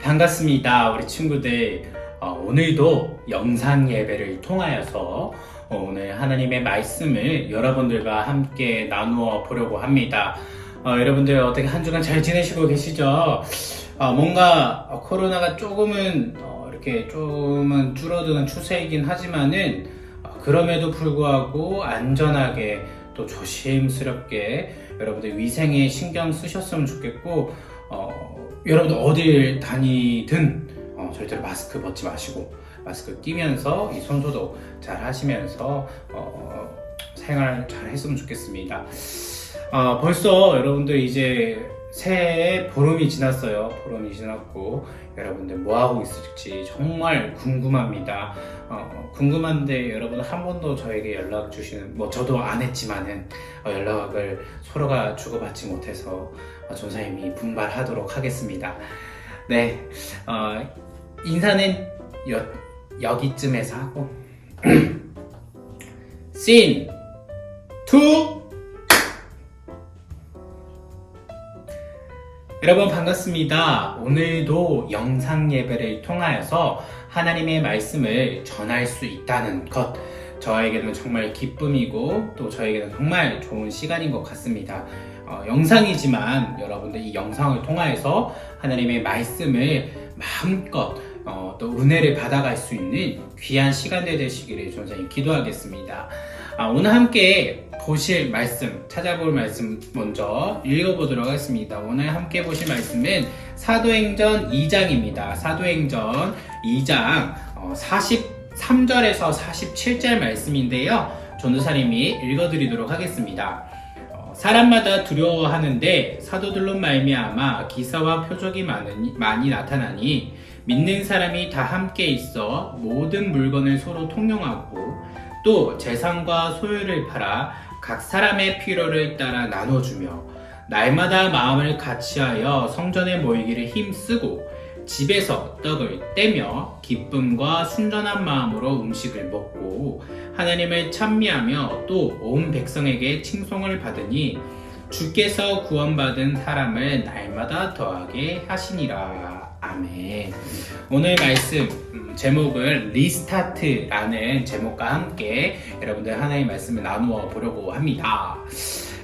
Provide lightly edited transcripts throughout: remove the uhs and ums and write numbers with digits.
반갑습니다, 우리 친구들. 오늘도 영상 예배를 통하여서 오늘 하나님의 말씀을 여러분들과 함께 나누어 보려고 합니다. 여러분들 어떻게 한 주간 잘 지내시고 계시죠? 뭔가 코로나가 조금은 이렇게 조금은 줄어드는 추세이긴 하지만은 그럼에도 불구하고 안전하게 또 조심스럽게 여러분들 위생에 신경 쓰셨으면 좋겠고, 여러분들 어딜 다니든 절대로 마스크 벗지 마시고 마스크 끼면서 이 손소독 잘 하시면서 생활 잘 했으면 좋겠습니다. 벌써 여러분들 이제 새해 보름이 지났어요. 보름이 지났고 여러분들 뭐하고 있을지 정말 궁금합니다. 궁금한데 여러분 한 번도 저에게 연락 주시는, 저도 안 했지만은 연락을 서로가 주고받지 못해서 전사님이 분발하도록 하겠습니다. 네, 인사는 여기쯤에서 하고 씬 2. 여러분 반갑습니다. 오늘도 영상 예배를 통하여서 하나님의 말씀을 전할 수 있다는 것, 저에게는 정말 기쁨이고 또 저에게는 정말 좋은 시간인 것 같습니다. 영상이지만 여러분들 이 영상을 통하여서 하나님의 말씀을 마음껏 또 은혜를 받아갈 수 있는 귀한 시간들 되시기를 전사님 기도하겠습니다. 오늘 함께 보실 말씀, 찾아볼 말씀 먼저 읽어보도록 하겠습니다. 오늘 함께 보실 말씀은 사도행전 2장입니다. 사도행전 2장 43절에서 47절 말씀인데요. 전도사님이 읽어드리도록 하겠습니다. 사람마다 두려워하는데 사도들로 말미암아 기사와 표적이 많이 나타나니 믿는 사람이 다 함께 있어 모든 물건을 서로 통용하고 또 재산과 소유를 팔아 각 사람의 필요를 따라 나눠주며 날마다 마음을 같이하여 성전에 모이기를 힘쓰고 집에서 떡을 떼며 기쁨과 순전한 마음으로 음식을 먹고 하나님을 찬미하며 또 온 백성에게 칭송을 받으니 주께서 구원받은 사람을 날마다 더하게 하시니라. 아멘. 오늘 말씀 제목은 리스타트라는 제목과 함께 여러분들 하나님의 말씀을 나누어 보려고 합니다.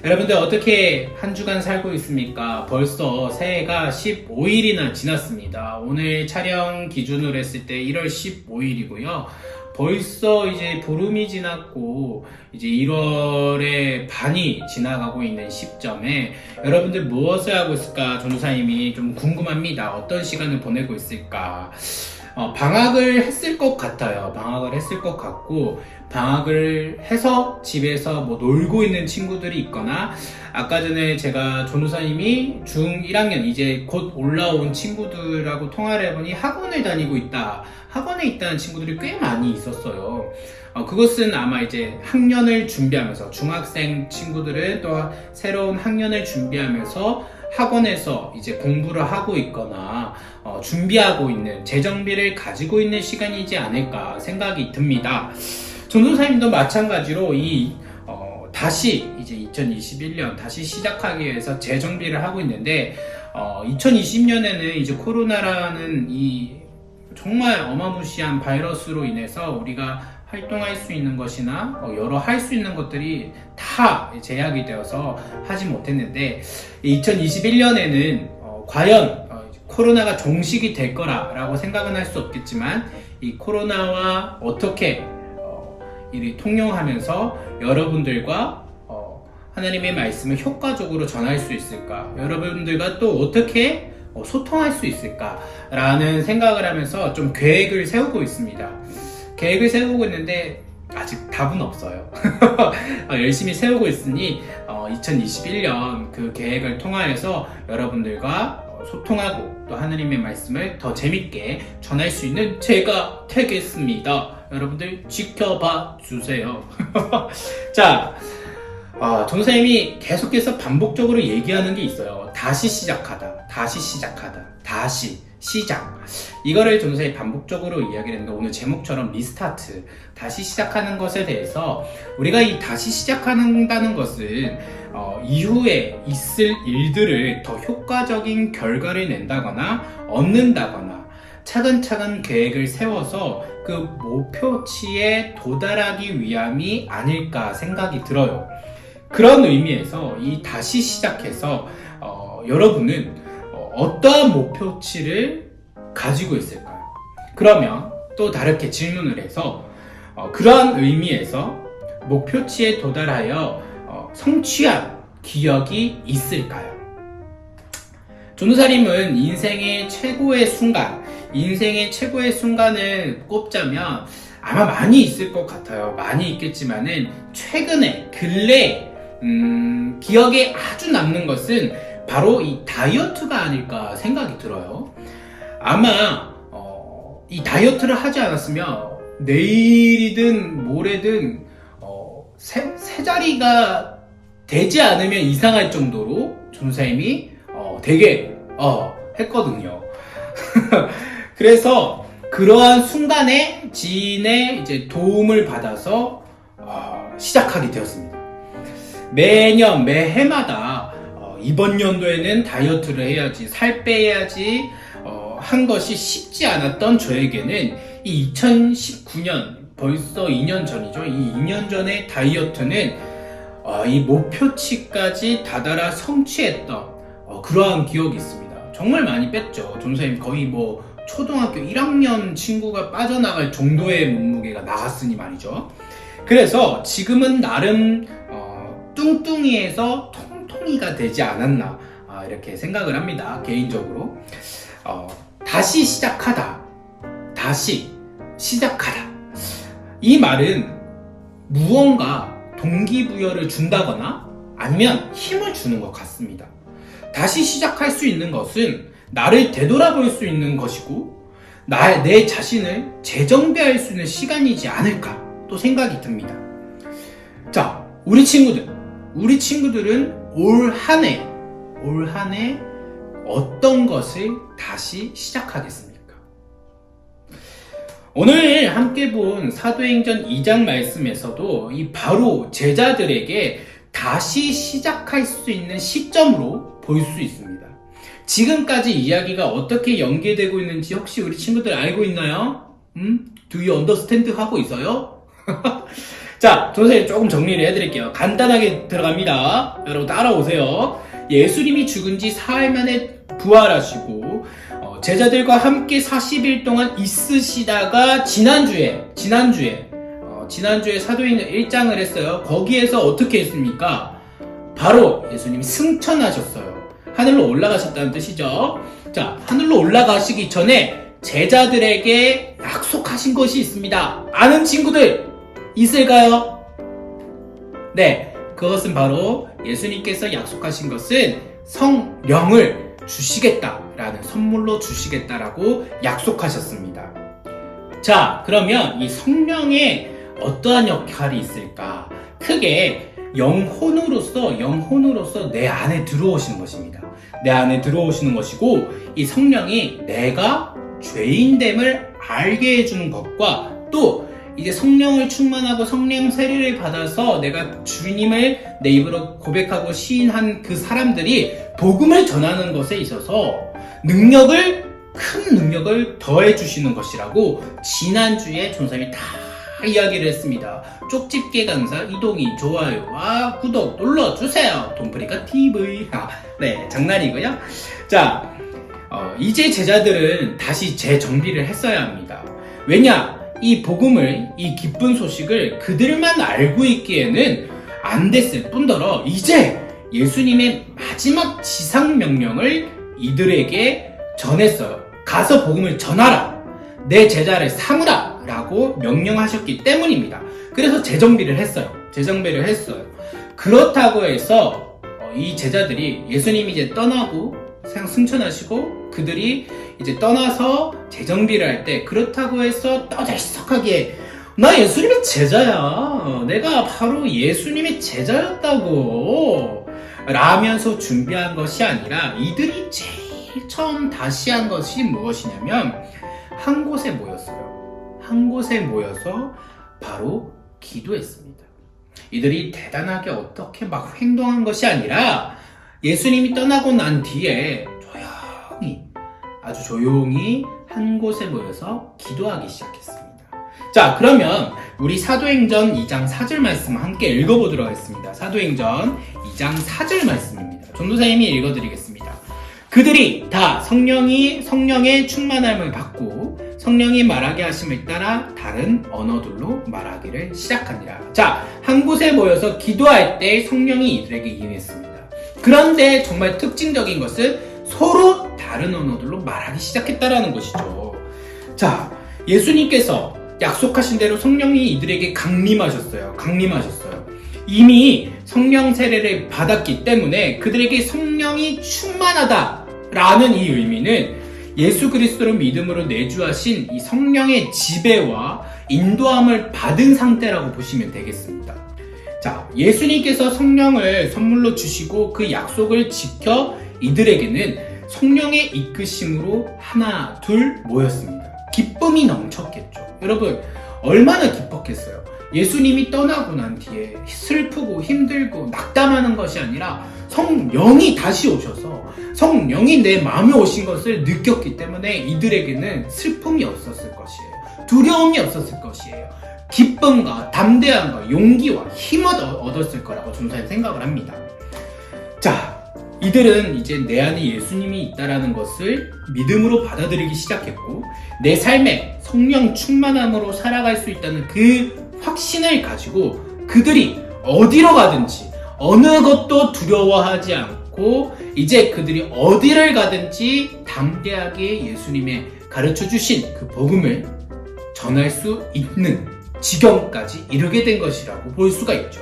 여러분들 어떻게 한 주간 살고 있습니까? 벌써 새해가 15일이나 지났습니다. 오늘 촬영 기준으로 했을 때 1월 15일이고요. 벌써 이제 보름이 지났고 이제 1월의 반이 지나가고 있는 시점에 여러분들 무엇을 하고 있을까? 전도사님이 좀 궁금합니다. 어떤 시간을 보내고 있을까? 방학을 했을 것 같아요. 방학을 했을 것 같고, 방학을 해서 집에서 놀고 있는 친구들이 있거나, 아까 전에 제가 전도사님이 중1학년 이제 곧 올라온 친구들하고 통화를 해보니 학원을 다니고 있다, 학원에 있다는 친구들이 꽤 많이 있었어요. 그것은 아마 이제 학년을 준비하면서, 중학생 친구들은 또 새로운 학년을 준비하면서 학원에서 이제 공부를 하고 있거나 준비하고 있는, 재정비를 가지고 있는 시간이지 않을까 생각이 듭니다. 전도사님도 마찬가지로 다시 이제 2021년 다시 시작하기 위해서 재정비를 하고 있는데, 2020년에는 이제 코로나라는 이 정말 어마무시한 바이러스로 인해서 우리가 활동할 수 있는 것이나 여러 할 수 있는 것들이 다 제약이 되어서 하지 못했는데, 2021년에는 과연 코로나가 종식이 될 거라고 생각은 할 수 없겠지만, 이 코로나와 어떻게 이를 통용하면서 여러분들과 하나님의 말씀을 효과적으로 전할 수 있을까, 여러분들과 또 어떻게 소통할 수 있을까 라는 생각을 하면서 좀 계획을 세우고 있습니다. 계획을 세우고 있는데 아직 답은 없어요. 열심히 세우고 있으니 2021년 그 계획을 통하여서 여러분들과 소통하고 또 하나님의 말씀을 더 재밌게 전할 수 있는 제가 되겠습니다. 여러분들 지켜봐 주세요. 자, 전도사님이 계속해서 반복적으로 얘기하는 게 있어요. 다시 시작하다, 다시 시작하다, 다시 시작. 이거를 전도사님 반복적으로 이야기를 했는데 오늘 제목처럼 리스타트, 다시 시작하는 것에 대해서 우리가 이 다시 시작한다는 것은 이후에 있을 일들을 더 효과적인 결과를 낸다거나 얻는다거나 차근차근 계획을 세워서 그 목표치에 도달하기 위함이 아닐까 생각이 들어요. 그런 의미에서 이 다시 시작해서 여러분은 어떠한 목표치를 가지고 있을까요? 그러면 또 다르게 질문을 해서 그러한 의미에서 목표치에 도달하여 성취한 기억이 있을까요? 전도사님은 인생의 최고의 순간을 꼽자면 아마 많이 있을 것 같아요. 많이 있겠지만은 최근에 근래 기억에 아주 남는 것은 바로 이 다이어트가 아닐까 생각이 들어요. 아마 이 다이어트를 하지 않았으면 내일이든 모레든 세 자리가 되지 않으면 이상할 정도로 전도사님이 되게 했거든요. 그래서 그러한 순간에 지인의 이제 도움을 받아서 시작하게 되었습니다. 매년 매해마다 이번 연도에는 다이어트를 해야지, 살 빼야지 한 것이 쉽지 않았던 저에게는 이 2019년 벌써 2년 전이죠. 이 2년 전의 다이어트는 이 목표치까지 다다라 성취했던 그러한 기억이 있습니다. 정말 많이 뺐죠. 전도사님 거의 뭐 초등학교 1학년 친구가 빠져나갈 정도의 몸무게가 나갔으니 말이죠. 그래서 지금은 나름 뚱뚱이에서 통통이가 되지 않았나 이렇게 생각을 합니다. 개인적으로 다시 시작하다, 다시 시작하다, 이 말은 무언가 동기부여를 준다거나 아니면 힘을 주는 것 같습니다. 다시 시작할 수 있는 것은 나를 되돌아볼 수 있는 것이고 내 자신을 재정비할 수 있는 시간이지 않을까 또 생각이 듭니다. 자, 우리 친구들은 올 한 해 어떤 것을 다시 시작하겠습니까? 오늘 함께 본 사도행전 2장 말씀에서도 이 바로 제자들에게 다시 시작할 수 있는 시점으로 볼 수 있습니다. 지금까지 이야기가 어떻게 연계되고 있는지 혹시 우리 친구들 알고 있나요? Do you understand 하고 있어요? 자, 선생님 조금 정리를 해드릴게요. 간단하게 들어갑니다. 여러분 따라오세요. 예수님이 죽은 지 사흘 만에 부활하시고 제자들과 함께 40일 동안 있으시다가 지난주에 사도행전 1장을 했어요. 거기에서 어떻게 했습니까? 바로 예수님이 승천하셨어요. 하늘로 올라가셨다는 뜻이죠. 자, 하늘로 올라가시기 전에 제자들에게 약속하신 것이 있습니다. 아는 친구들 있을까요? 네, 그것은 바로 예수님께서 약속하신 것은 성령을 주시겠다라는 선물로 주시겠다라고 약속하셨습니다. 자, 그러면 이 성령의 어떠한 역할이 있을까? 크게 영혼으로서 내 안에 들어오시는 것입니다. 내 안에 들어오시는 것이고 이 성령이 내가 죄인됨을 알게 해주는 것과 또 이제 성령을 충만하고 성령 세례를 받아서 내가 주님을 내 입으로 고백하고 시인한 그 사람들이 복음을 전하는 것에 있어서 큰 능력을 더해 주시는 것이라고 지난주에 전사님이 다 이야기를 했습니다. 쪽집게 강사 이동희 좋아요와 구독 눌러주세요. 돈프리카 TV. 네, 장난이고요. 자, 이제 제자들은 다시 재정비를 했어야 합니다. 왜냐? 이 복음을, 이 기쁜 소식을 그들만 알고 있기에는 안 됐을 뿐더러 이제 예수님의 마지막 지상명령을 이들에게 전했어요. 가서 복음을 전하라. 내 제자를 삼으라. 라고 명령하셨기 때문입니다. 그래서 재정비를 했어요. 그렇다고 해서 이 제자들이 예수님이 이제 떠나고 승천하시고 그들이 이제 떠나서 재정비를 할 때 그렇다고 해서 떠들썩하게 나 예수님의 제자야. 내가 바로 예수님의 제자였다고 라면서 준비한 것이 아니라 이들이 제일 처음 다시 한 것이 무엇이냐면 한 곳에 모였어요. 한 곳에 모여서 바로 기도했습니다. 이들이 대단하게 어떻게 막 행동한 것이 아니라 예수님이 떠나고 난 뒤에 조용히, 아주 조용히 한 곳에 모여서 기도하기 시작했습니다. 자, 그러면 우리 사도행전 2장 4절 말씀 함께 읽어보도록 하겠습니다. 사도행전 2장 4절 말씀입니다. 전도사님이 읽어드리겠습니다. 그들이 다 성령의 충만함을 받고 성령이 말하게 하심을 따라 다른 언어들로 말하기를 시작하니라. 자, 한 곳에 모여서 기도할 때 성령이 이들에게 임했습니다. 그런데 정말 특징적인 것은 서로 다른 언어들로 말하기 시작했다라는 것이죠. 자, 예수님께서 약속하신 대로 성령이 이들에게 강림하셨어요. 이미 성령 세례를 받았기 때문에 그들에게 성령이 충만하다라는 이 의미는 예수 그리스도를 믿음으로 내주하신 이 성령의 지배와 인도함을 받은 상태라고 보시면 되겠습니다. 자, 예수님께서 성령을 선물로 주시고 그 약속을 지켜 이들에게는 성령의 이끄심으로 하나, 둘 모였습니다. 기쁨이 넘쳤겠죠. 여러분, 얼마나 기뻤겠어요. 예수님이 떠나고 난 뒤에 슬프고 힘들고 낙담하는 것이 아니라 성령이 다시 오셔서 성령이 내 마음에 오신 것을 느꼈기 때문에 이들에게는 슬픔이 없었을 것이에요. 두려움이 없었을 것이에요. 기쁨과 담대함과 용기와 힘을 얻었을 거라고 전도사님 생각을 합니다. 자, 이들은 이제 내 안에 예수님이 있다라는 것을 믿음으로 받아들이기 시작했고 내 삶에 성령 충만함으로 살아갈 수 있다는 그 확신을 가지고 그들이 어디로 가든지 어느 것도 두려워하지 않고 이제 그들이 어디를 가든지 담대하게 예수님의 가르쳐 주신 그 복음을 전할 수 있는 지경까지 이르게 된 것이라고 볼 수가 있죠.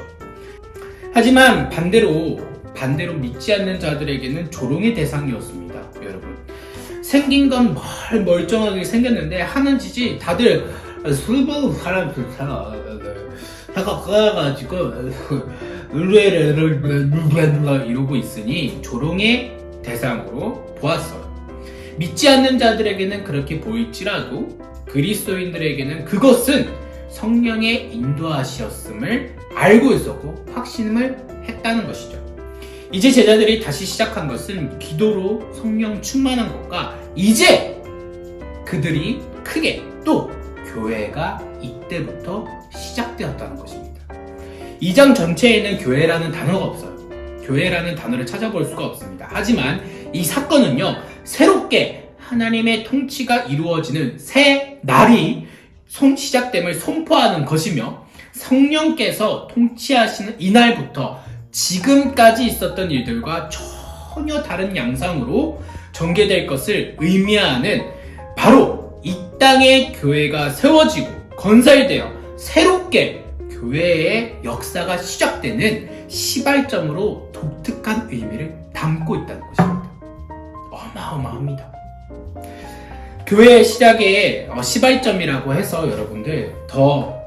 하지만 반대로 믿지 않는 자들에게는 조롱의 대상이었습니다. 여러분, 생긴 건 멀쩡하게 생겼는데 하는 짓이 다들 술먹은 사람들 가가지고 이러고 있으니 조롱의 대상으로 보았어요. 믿지 않는 자들에게는 그렇게 보일지라도 그리스도인들에게는 그것은 성령의 인도하셨음을 알고 있었고 확신을 했다는 것이죠. 이제 제자들이 다시 시작한 것은 기도로 성령 충만한 것과 이제 그들이 크게 또 교회가 이때부터 시작되었다는 것입니다. 2장 전체에는 교회라는 단어가 없어요. 교회라는 단어를 찾아볼 수가 없습니다. 하지만 이 사건은요, 새롭게 하나님의 통치가 이루어지는 새 날이 시작됨을 선포하는 것이며 성령께서 통치하시는 이날부터 지금까지 있었던 일들과 전혀 다른 양상으로 전개될 것을 의미하는 바로 이 땅에 교회가 세워지고 건설되어 새롭게 교회의 역사가 시작되는 시발점으로 독특한 의미를 담고 있다는 것입니다. 어마어마합니다. 교회의 시작의 시발점이라고 해서 여러분들 더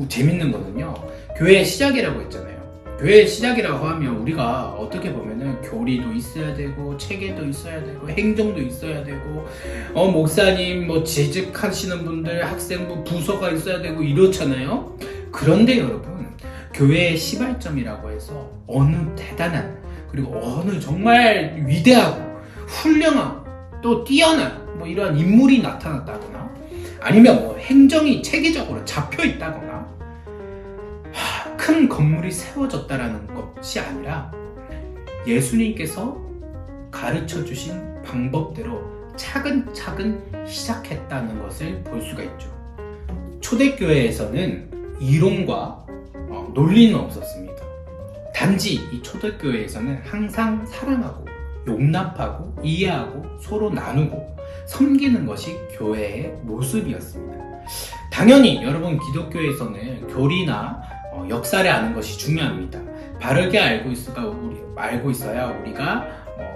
재밌는 거는요, 교회의 시작이라고 했잖아요. 교회의 시작이라고 하면 우리가 어떻게 보면은 교리도 있어야 되고 체계도 있어야 되고 행정도 있어야 되고 목사님 재직하시는 분들 학생부 부서가 있어야 되고 이렇잖아요. 그런데 여러분, 교회의 시발점이라고 해서 어느 대단한 그리고 어느 정말 위대하고 훌륭한 또 뛰어난 이러한 인물이 나타났다거나 아니면 행정이 체계적으로 잡혀 있다거나 큰 건물이 세워졌다라는 것이 아니라 예수님께서 가르쳐 주신 방법대로 차근차근 시작했다는 것을 볼 수가 있죠. 초대교회에서는 이론과 논리는 없었습니다. 단지 이 초대교회에서는 항상 사랑하고 용납하고 이해하고 서로 나누고 섬기는 것이 교회의 모습이었습니다. 당연히 여러분, 기독교에서는 교리나 역사를 아는 것이 중요합니다. 바르게 알고 있어야 우리가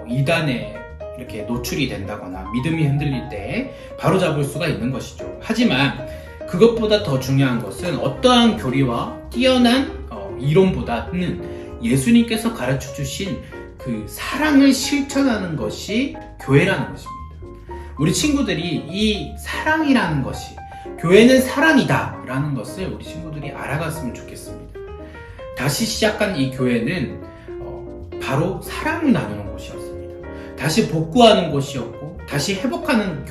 이단에 이렇게 노출이 된다거나 믿음이 흔들릴 때 바로잡을 수가 있는 것이죠. 하지만 그것보다 더 중요한 것은 어떠한 교리와 뛰어난 이론보다는 예수님께서 가르쳐 주신 그 사랑을 실천하는 것이 교회라는 것입니다. 우리 친구들이 이 사랑이라는 것이, 교회는 사랑이다 라는 것을 우리 친구들이 알아갔으면 좋겠습니다. 다시 시작한 이 교회는 바로 사랑을 나누는 곳이었습니다. 다시 복구하는 곳이었고, 다시 회복하는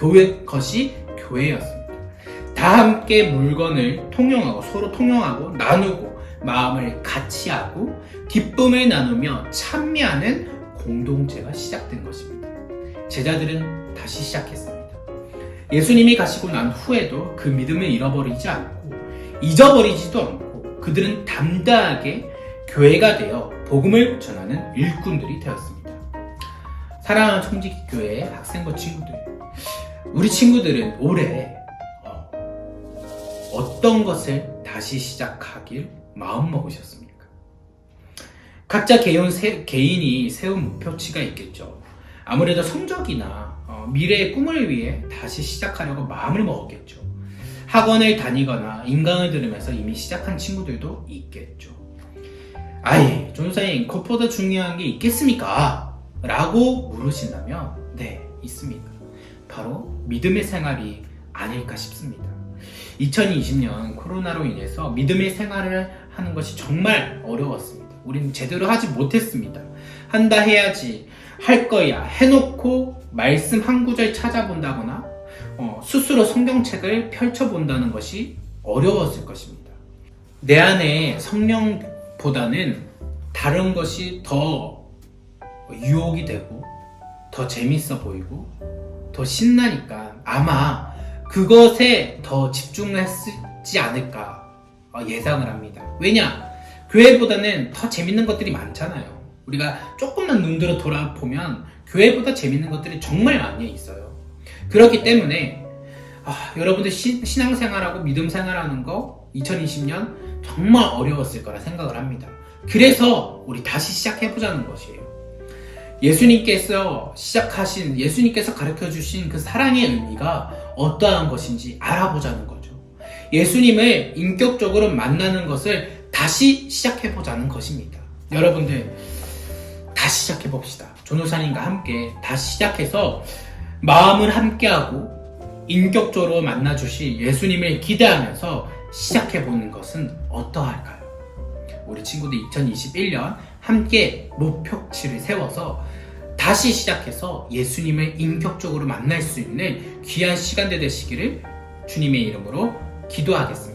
것이 교회였습니다. 다 함께 물건을 통용하고, 서로 통용하고, 나누고, 마음을 같이 하고, 기쁨을 나누며 찬미하는 공동체가 시작된 것입니다. 제자들은 다시 시작했습니다. 예수님이 가시고 난 후에도 그 믿음을 잃어버리지 않고, 잊어버리지도 않고, 그들은 담대하게 교회가 되어 복음을 전하는 일꾼들이 되었습니다. 사랑하는 청지기교회의 학생부 친구들, 우리 친구들은 올해 어떤 것을 다시 시작하길 마음먹으셨습니까? 각자 개인이 세운 목표치가 있겠죠. 아무래도 성적이나 미래의 꿈을 위해 다시 시작하려고 마음을 먹었겠죠. 학원을 다니거나 인강을 들으면서 이미 시작한 친구들도 있겠죠. 아예 전도사님, 그것보다 중요한 게 있겠습니까? 라고 물으신다면 네, 있습니다. 바로 믿음의 생활이 아닐까 싶습니다. 2020년 코로나로 인해서 믿음의 생활을 하는 것이 정말 어려웠습니다. 우리는 제대로 하지 못했습니다. 한다 해야지, 할 거야 해놓고 말씀 한 구절 찾아본다거나 스스로 성경책을 펼쳐본다는 것이 어려웠을 것입니다. 내 안에 성령보다는 다른 것이 더 유혹이 되고 더 재밌어 보이고 더 신나니까 아마 그것에 더 집중을 했지 않을까 예상을 합니다. 왜냐? 교회보다는 더 재밌는 것들이 많잖아요. 우리가 조금만 눈 들어 돌아보면 교회보다 재밌는 것들이 정말 많이 있어요. 그렇기 때문에 여러분들 신앙생활하고 믿음생활하는 거 2020년 정말 어려웠을 거라 생각을 합니다. 그래서 우리 다시 시작해보자는 것이에요. 예수님께서 가르쳐주신 그 사랑의 의미가 어떠한 것인지 알아보자는 거죠. 예수님을 인격적으로 만나는 것을 다시 시작해보자는 것입니다. 여러분들 다시 시작해봅시다. 전도사님과 함께 다시 시작해서 마음을 함께하고 인격적으로 만나주실 예수님을 기대하면서 시작해보는 것은 어떠할까요? 우리 친구들 2021년 함께 목표치를 세워서 다시 시작해서 예수님을 인격적으로 만날 수 있는 귀한 시간들 되시기를 주님의 이름으로 기도하겠습니다.